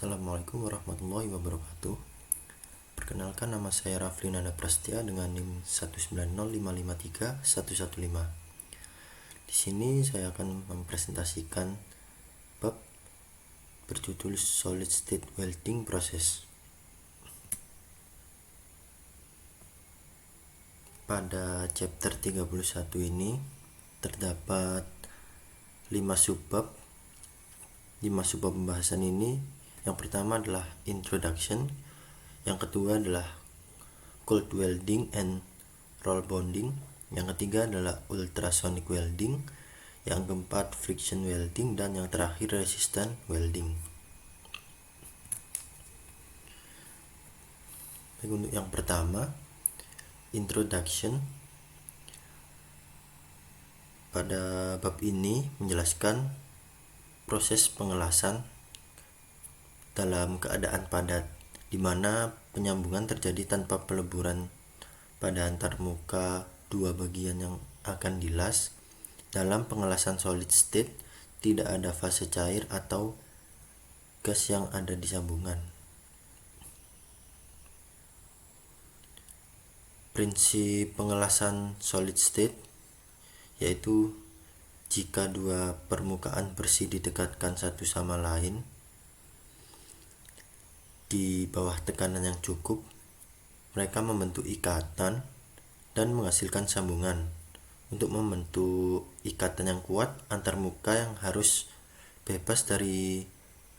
Assalamualaikum warahmatullahi wabarakatuh. Perkenalkan, nama saya Rafli Nanda Prastia dengan NIM 190553115. Di sini saya akan mempresentasikan bab berjudul Solid State Welding Process. Pada chapter 31 ini terdapat 5 subbab. 5 subbab pembahasan ini, yang pertama adalah introduction, yang kedua adalah cold welding and roll bonding, yang ketiga adalah ultrasonic welding, yang keempat friction welding, dan yang terakhir resistant welding. Baik, untuk yang pertama, introduction. Pada bab ini menjelaskan proses pengelasan dalam keadaan padat, di mana penyambungan terjadi tanpa peleburan pada antar muka dua bagian yang akan dilas. Dalam pengelasan solid state, tidak ada fase cair atau gas yang ada di sambungan. Prinsip pengelasan solid state yaitu jika dua permukaan bersih didekatkan satu sama lain di bawah tekanan yang cukup, mereka membentuk ikatan dan menghasilkan sambungan. Untuk membentuk ikatan yang kuat antar muka yang harus bebas dari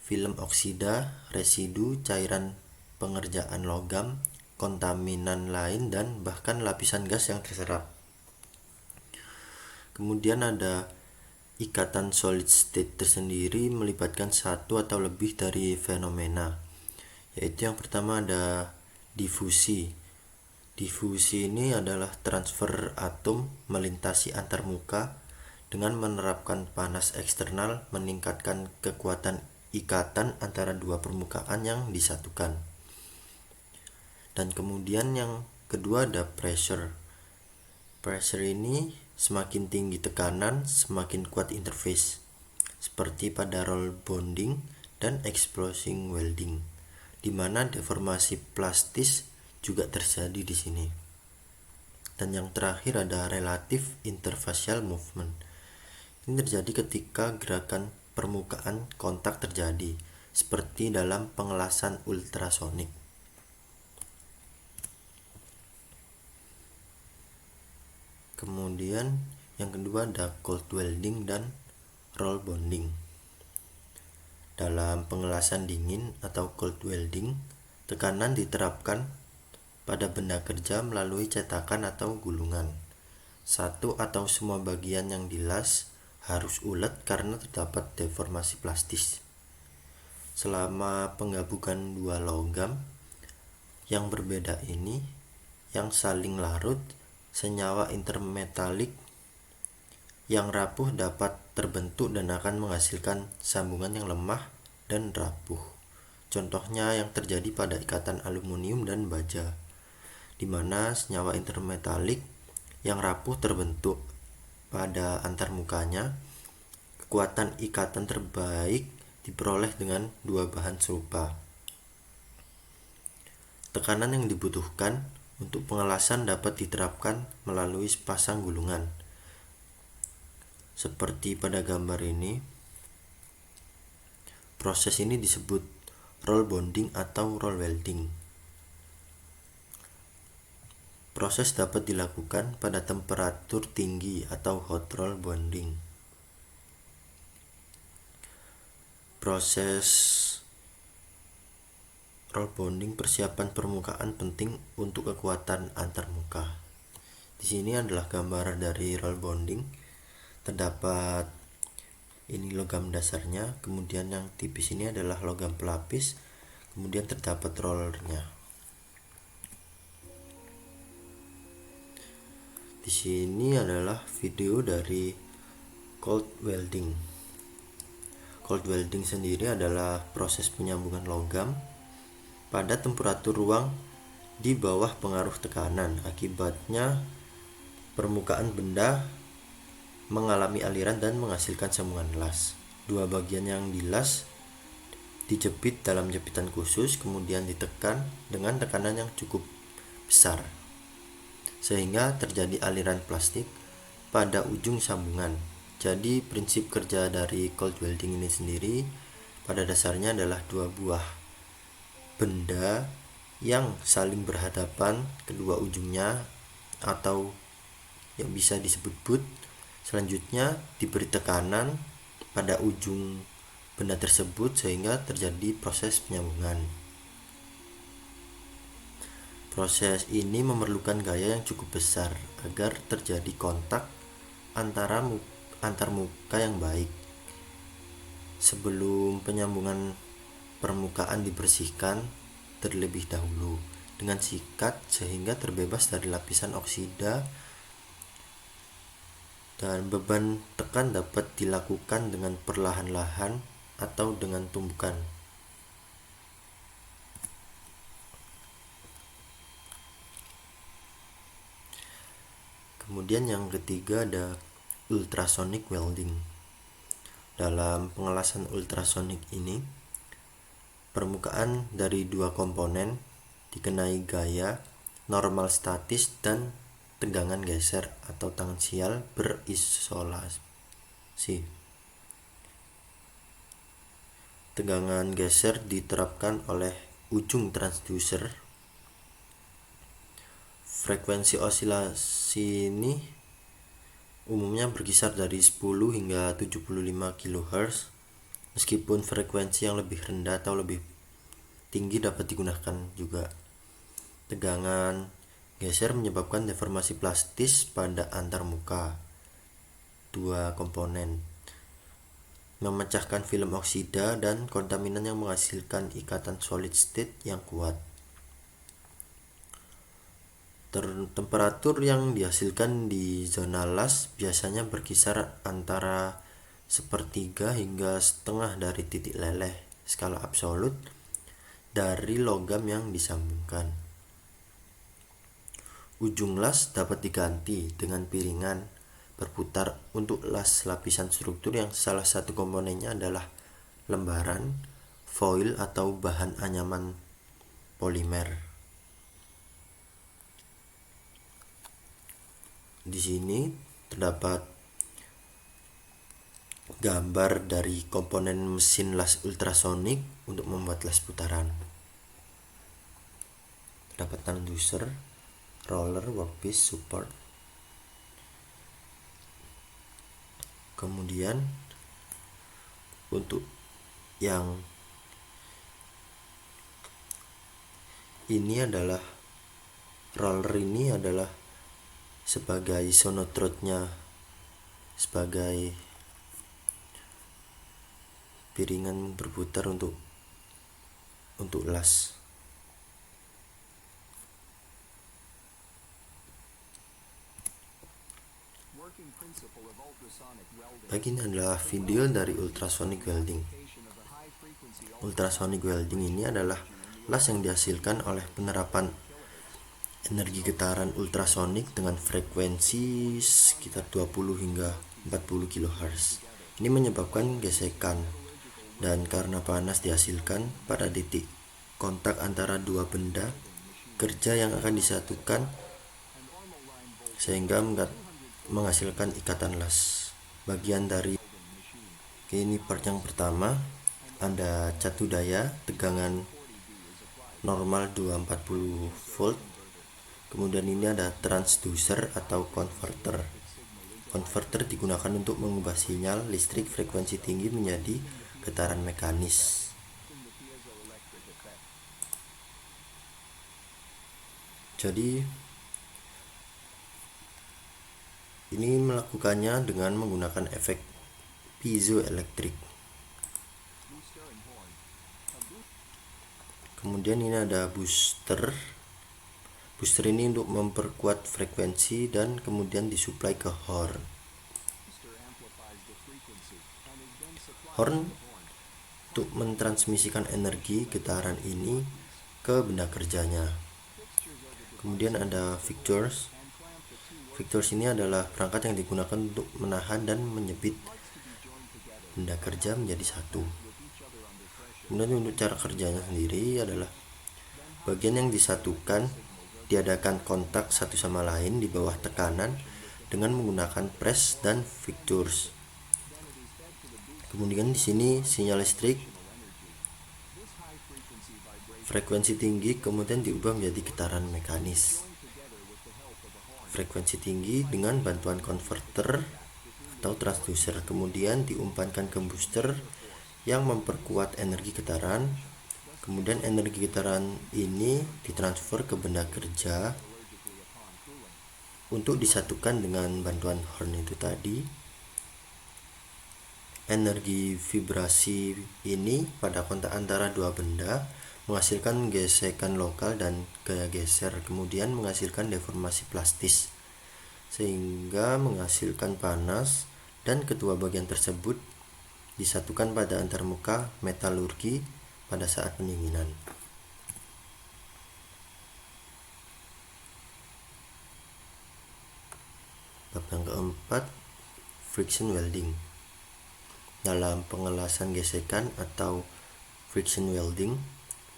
film oksida, residu, cairan pengerjaan logam, kontaminan lain, dan bahkan lapisan gas yang terserap. Kemudian ada ikatan solid state tersendiri melibatkan satu atau lebih dari fenomena, yaitu yang pertama ada difusi. Difusi ini adalah transfer atom melintasi antar muka dengan menerapkan panas eksternal, meningkatkan kekuatan ikatan antara dua permukaan yang disatukan. Dan kemudian yang kedua ada pressure. Pressure ini semakin tinggi tekanan, semakin kuat interface, seperti pada roll bonding dan explosive welding, di mana deformasi plastis juga terjadi di sini. Dan yang terakhir ada relative interfacial movement. Ini terjadi ketika gerakan permukaan kontak terjadi, seperti dalam pengelasan ultrasonik. Kemudian yang kedua ada cold welding dan roll bonding. Dalam pengelasan dingin atau cold welding, tekanan diterapkan pada benda kerja melalui cetakan atau gulungan. Satu atau semua bagian yang dilas harus ulet karena terdapat deformasi plastis. Selama penggabungan dua logam yang berbeda ini yang saling larut, senyawa intermetalik yang rapuh dapat terbentuk dan akan menghasilkan sambungan yang lemah dan rapuh. Contohnya yang terjadi pada ikatan aluminium dan baja, di mana senyawa intermetalik yang rapuh terbentuk pada antar mukanya. Kekuatan ikatan terbaik diperoleh dengan dua bahan serupa. Tekanan yang dibutuhkan untuk pengelasan dapat diterapkan melalui sepasang gulungan, seperti pada gambar ini. Proses ini disebut roll bonding atau roll welding. Proses dapat dilakukan pada temperatur tinggi atau hot roll bonding. Proses roll bonding persiapan permukaan penting untuk kekuatan antar muka. Di sini adalah gambar dari roll bonding. Terdapat ini logam dasarnya, kemudian yang tipis ini adalah logam pelapis, kemudian terdapat rollernya. Di sini adalah video dari cold welding. Cold welding sendiri adalah proses penyambungan logam pada temperatur ruang di bawah pengaruh tekanan. Akibatnya permukaan benda mengalami aliran dan menghasilkan sambungan las. Dua bagian yang dilas dijepit dalam jepitan khusus, kemudian ditekan dengan tekanan yang cukup besar sehingga terjadi aliran plastik pada ujung sambungan. Jadi prinsip kerja dari cold welding ini sendiri pada dasarnya adalah dua buah benda yang saling berhadapan kedua ujungnya, atau yang bisa disebut boot. Selanjutnya diberi tekanan pada ujung benda tersebut sehingga terjadi proses penyambungan. Proses ini memerlukan gaya yang cukup besar agar terjadi kontak antar muka yang baik. Sebelum penyambungan permukaan dibersihkan terlebih dahulu dengan sikat sehingga terbebas dari lapisan oksida, dan beban tekan dapat dilakukan dengan perlahan-lahan atau dengan tumbukan. Kemudian yang ketiga ada ultrasonic welding. Dalam pengelasan ultrasonic ini, permukaan dari dua komponen dikenai gaya normal statis dan tegangan geser atau tangensial berisolasi. Tegangan geser diterapkan oleh ujung transducer. Frekuensi osilasi ini umumnya berkisar dari 10 hingga 75 kHz. Meskipun frekuensi yang lebih rendah atau lebih tinggi dapat digunakan juga. Tegangan geser menyebabkan deformasi plastis pada antar muka dua komponen, memecahkan film oksida dan kontaminan yang menghasilkan ikatan solid state yang kuat. Temperatur yang dihasilkan di zona las biasanya berkisar antara sepertiga hingga setengah dari titik leleh skala absolut dari logam yang disambungkan. Ujung las dapat diganti dengan piringan berputar untuk las lapisan struktur yang salah satu komponennya adalah lembaran, foil atau bahan anyaman polimer. Di sini terdapat gambar dari komponen mesin las ultrasonik untuk membuat las putaran. Terdapat transducer, roller, workpiece, support. Kemudian untuk yang ini adalah roller, ini adalah sebagai sonotrode-nya, sebagai piringan berputar untuk las. Baik, ini adalah video dari ultrasonic welding. Ultrasonic welding ini adalah las yang dihasilkan oleh penerapan energi getaran ultrasonik dengan frekuensi sekitar 20 hingga 40 kHz. Ini menyebabkan gesekan, dan karena panas dihasilkan pada titik kontak antara dua benda kerja yang akan disatukan sehingga menghasilkan ikatan las. Bagian dari ini part yang pertama ada catu daya tegangan normal 240 volt. Kemudian ini ada transducer atau converter. Converter digunakan untuk mengubah sinyal listrik frekuensi tinggi menjadi getaran mekanis. Jadi ini melakukannya dengan menggunakan efek piezoelektrik. Kemudian ini ada booster. Booster ini untuk memperkuat frekuensi dan kemudian disuplai ke horn. Horn untuk mentransmisikan energi getaran ini ke benda kerjanya. Kemudian ada fixtures. Fixtures ini adalah perangkat yang digunakan untuk menahan dan menyebit benda kerja menjadi satu. Kemudian untuk cara kerjanya sendiri adalah bagian yang disatukan diadakan kontak satu sama lain di bawah tekanan dengan menggunakan press dan fixtures. Kemudian di sini sinyal listrik frekuensi tinggi kemudian diubah menjadi getaran mekanis. Frekuensi tinggi dengan bantuan konverter atau transducer, kemudian diumpankan ke booster yang memperkuat energi getaran. Kemudian energi getaran ini ditransfer ke benda kerja untuk disatukan dengan bantuan horn itu tadi. Energi vibrasi ini pada kontak antara dua benda menghasilkan gesekan lokal dan gaya geser, kemudian menghasilkan deformasi plastis sehingga menghasilkan panas, dan kedua bagian tersebut disatukan pada antarmuka metalurgi pada saat pendinginan. Bab yang keempat, friction welding. Dalam pengelasan gesekan atau friction welding,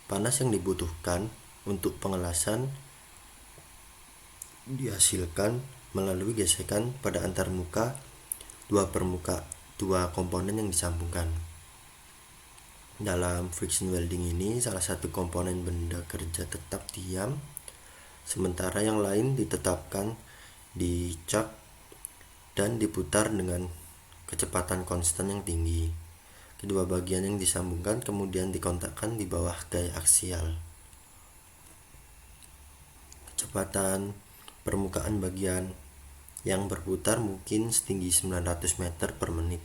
panas yang dibutuhkan untuk pengelasan dihasilkan melalui gesekan pada antarmuka dua komponen yang disambungkan. Dalam friction welding ini, salah satu komponen benda kerja tetap diam, sementara yang lain ditetapkan dicak dan diputar dengan kecepatan konstan yang tinggi. Kedua bagian yang disambungkan kemudian dikontakkan di bawah gaya aksial. Kecepatan permukaan bagian yang berputar mungkin setinggi 900 meter per menit.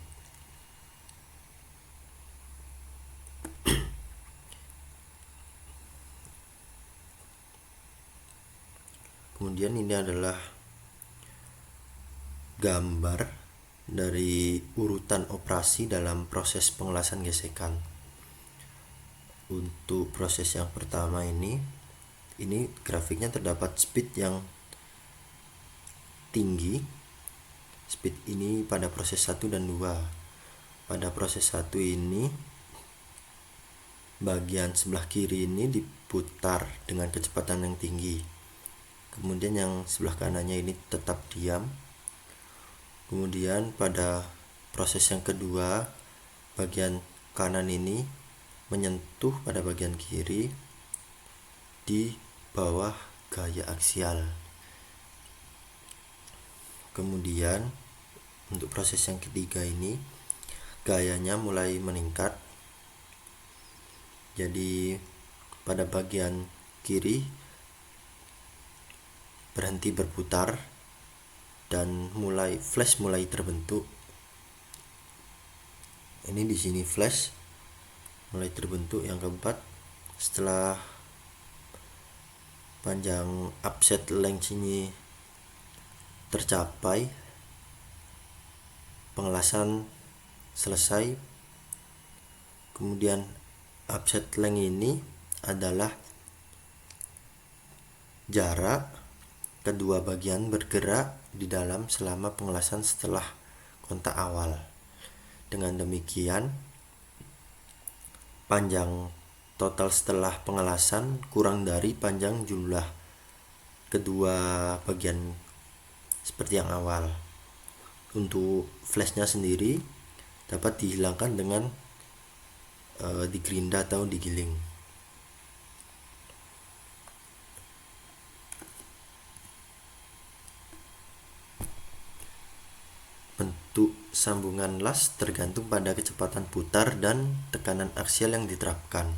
Kemudian ini adalah gambar dari urutan operasi dalam proses pengelasan gesekan. Untuk proses yang pertama ini grafiknya terdapat speed yang tinggi. Speed ini pada proses 1 dan 2. Pada proses 1 ini bagian sebelah kiri ini diputar dengan kecepatan yang tinggi. Kemudian yang sebelah kanannya ini tetap diam. Kemudian pada proses yang kedua, bagian kanan ini menyentuh pada bagian kiri di bawah gaya aksial. Kemudian untuk proses yang ketiga ini gayanya mulai meningkat. Jadi pada bagian kiri berhenti berputar dan flash mulai terbentuk. Ini di sini flash mulai terbentuk. Yang keempat, setelah panjang offset length ini tercapai, pengelasan selesai. Kemudian offset length ini adalah jarak kedua bagian bergerak di dalam selama pengelasan setelah kontak awal. Dengan demikian, panjang total setelah pengelasan kurang dari panjang jumlah kedua bagian seperti yang awal. Untuk flashnya sendiri dapat dihilangkan dengan digerinda atau digiling. Bentuk sambungan las tergantung pada kecepatan putar dan tekanan aksial yang diterapkan.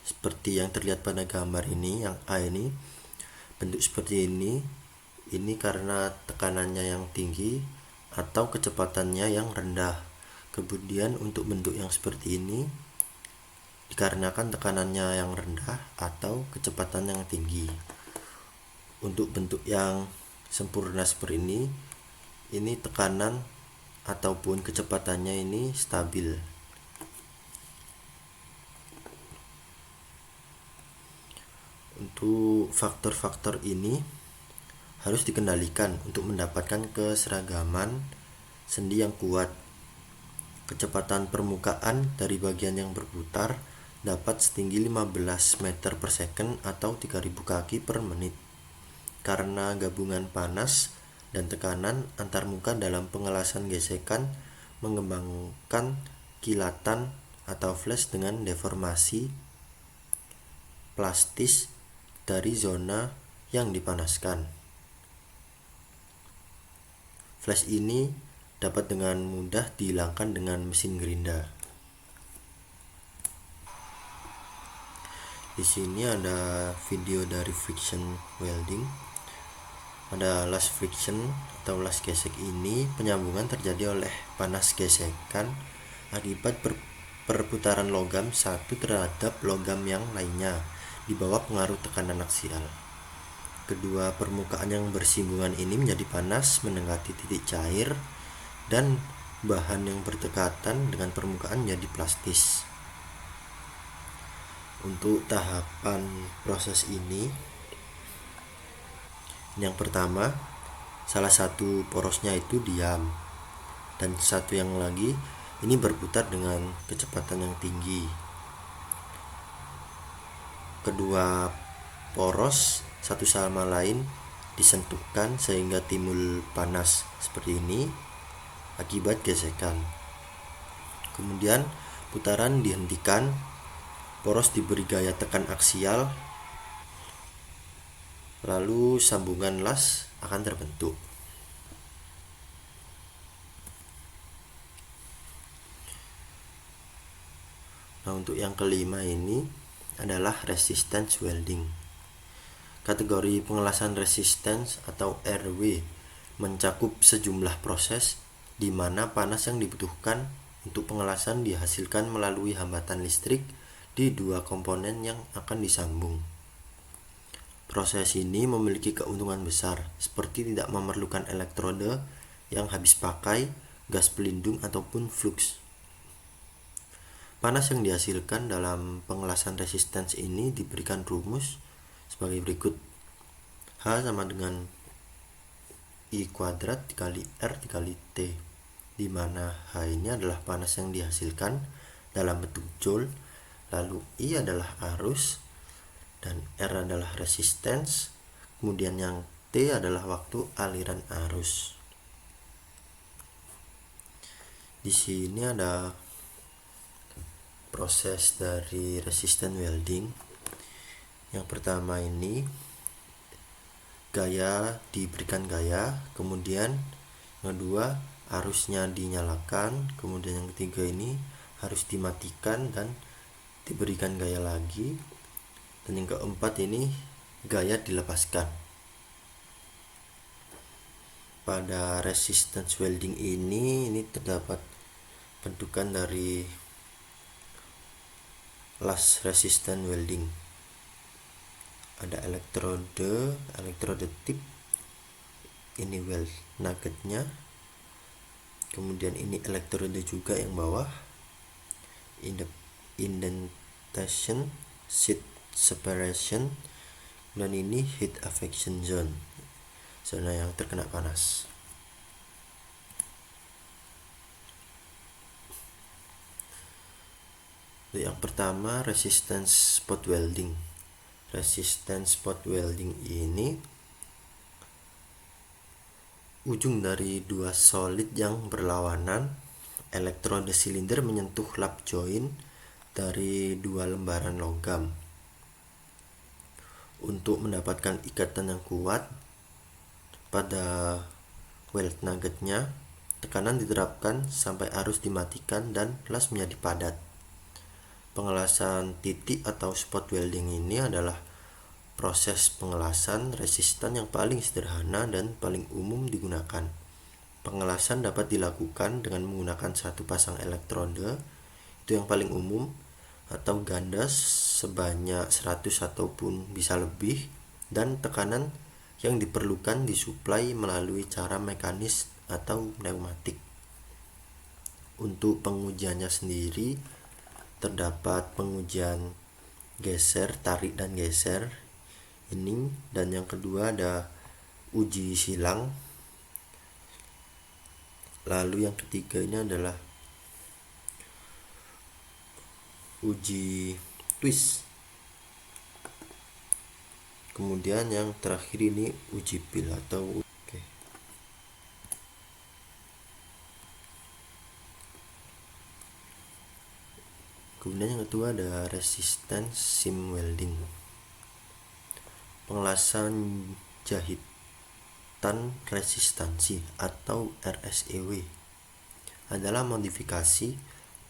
Seperti yang terlihat pada gambar ini, yang A ini bentuk seperti ini karena tekanannya yang tinggi atau kecepatannya yang rendah. Kemudian untuk bentuk yang seperti ini dikarenakan tekanannya yang rendah atau kecepatan yang tinggi. Untuk bentuk yang sempurna seperti ini tekanan ataupun kecepatannya ini stabil. Untuk faktor-faktor ini harus dikendalikan untuk mendapatkan keseragaman sendi yang kuat. Kecepatan permukaan dari bagian yang berputar dapat setinggi 15 meter per second atau 3000 kaki per menit. Karena gabungan panas dan tekanan antar muka dalam pengelasan gesekan mengembangkan kilatan atau flash dengan deformasi plastis dari zona yang dipanaskan. Flash ini dapat dengan mudah dihilangkan dengan mesin gerinda. Di sini ada video dari friction welding. Pada las friction atau las gesek ini, penyambungan terjadi oleh panas gesekan akibat perputaran logam satu terhadap logam yang lainnya di bawah pengaruh tekanan aksial. Kedua permukaan yang bersinggungan ini menjadi panas mendekati titik cair dan bahan yang berdekatan dengan permukaan menjadi plastis. Untuk tahapan proses ini, yang pertama, salah satu porosnya itu diam dan satu yang lagi ini berputar dengan kecepatan yang tinggi. Kedua poros satu sama lain disentuhkan sehingga timbul panas seperti ini akibat gesekan. Kemudian putaran dihentikan, poros diberi gaya tekan aksial, lalu sambungan las akan terbentuk. Nah, untuk yang kelima ini adalah resistance welding. Kategori pengelasan resistance atau RW mencakup sejumlah proses di mana panas yang dibutuhkan untuk pengelasan dihasilkan melalui hambatan listrik di dua komponen yang akan disambung. Proses ini memiliki keuntungan besar, seperti tidak memerlukan elektrode yang habis pakai, gas pelindung, ataupun flux. Panas yang dihasilkan dalam pengelasan resistance ini diberikan rumus sebagai berikut. H sama dengan I kuadrat dikali R dikali T, di mana H ini adalah panas yang dihasilkan dalam bentuk joule, lalu I adalah arus, dan R adalah resistance, kemudian yang T adalah waktu aliran arus. Di sini ada proses dari resistance welding. Yang pertama ini diberikan gaya, kemudian yang kedua arusnya dinyalakan, kemudian yang ketiga ini harus dimatikan dan diberikan gaya lagi, dan yang keempat ini gaya dilepaskan. Pada resistance welding ini terdapat bentukan dari las resistance welding. Ada elektrode tip, ini weld nuggetnya, kemudian ini elektrode juga yang bawah, indentation, sheet separation, dan ini heat affection zone, zona yang terkena panas. Yang pertama, resistance spot welding. Resistance spot welding ini ujung dari dua solid yang berlawanan, elektrode silinder menyentuh lap joint dari dua lembaran logam. Untuk mendapatkan ikatan yang kuat pada weld nuggetnya, tekanan diterapkan sampai arus dimatikan dan las menjadi padat. Pengelasan titik atau spot welding ini adalah proses pengelasan resistan yang paling sederhana dan paling umum digunakan. Pengelasan dapat dilakukan dengan menggunakan satu pasang elektrode, itu yang paling umum, atau ganda sebanyak 100 ataupun bisa lebih, dan tekanan yang diperlukan disuplai melalui cara mekanis atau pneumatik. Untuk pengujiannya sendiri terdapat pengujian geser, tarik dan geser ini, dan yang kedua ada uji silang, lalu yang ketiga ini adalah uji twist. Kemudian yang terakhir ini uji pil atau oke. Kemudian yang kedua ada resistance sim welding. Pengelasan jahitan resistansi atau RSEW adalah modifikasi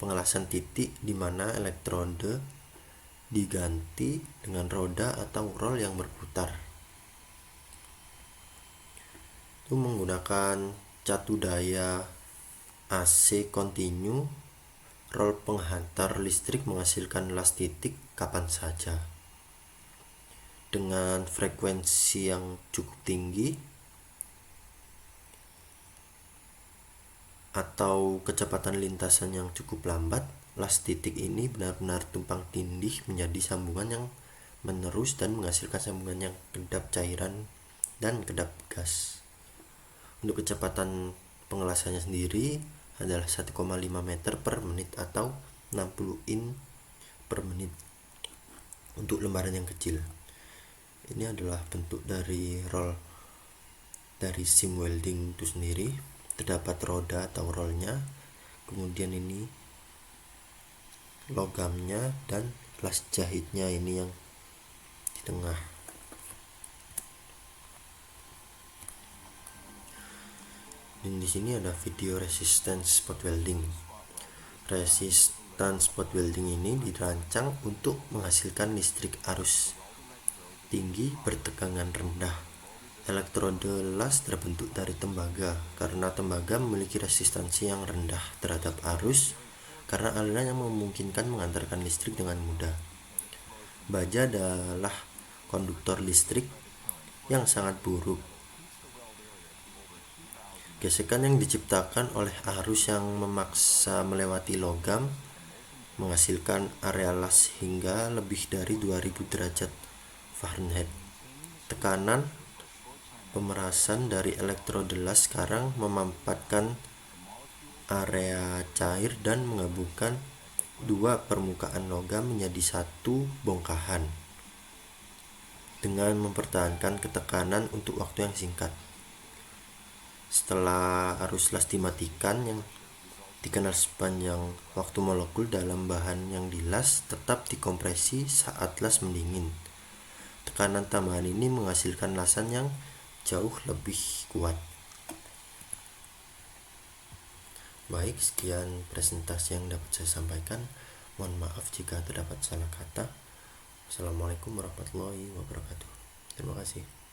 pengelasan titik di mana elektrode diganti dengan roda atau roll yang berputar. Itu menggunakan catu daya AC kontinu. Roll penghantar listrik menghasilkan las titik kapan saja dengan frekuensi yang cukup tinggi atau kecepatan lintasan yang cukup lambat. Las titik ini benar-benar tumpang tindih menjadi sambungan yang menerus dan menghasilkan sambungan yang kedap cairan dan kedap gas. Untuk kecepatan pengelasannya sendiri adalah 1,5 meter per menit atau 60 in per menit untuk lembaran yang kecil. Ini adalah bentuk dari roll dari sim welding itu sendiri. Terdapat roda atau rollnya, kemudian ini logamnya dan las jahitnya ini yang di tengah. Dan di sini ada video resistance spot welding. Resistance spot welding ini dirancang untuk menghasilkan listrik arus tinggi bertegangan rendah. Elektrode las terbentuk dari tembaga karena tembaga memiliki resistansi yang rendah terhadap arus karena aliran yang memungkinkan mengantarkan listrik dengan mudah. Baja adalah konduktor listrik yang sangat buruk. Gesekan yang diciptakan oleh arus yang memaksa melewati logam menghasilkan area las hingga lebih dari 2000 derajat Fahrenheit. Tekanan pemerasan dari elektrode las sekarang memanfaatkan area cair dan menggabungkan dua permukaan logam menjadi satu bongkahan dengan mempertahankan ketekanan untuk waktu yang singkat. Setelah arus las dimatikan, yang dikenal sepanjang waktu molekul dalam bahan yang dilas tetap dikompresi saat las mendingin. Tekanan tambahan ini menghasilkan lasan yang jauh lebih kuat. Baik, sekian presentasi yang dapat saya sampaikan. Mohon maaf jika terdapat salah kata. Assalamualaikum warahmatullahi wabarakatuh. Terima kasih.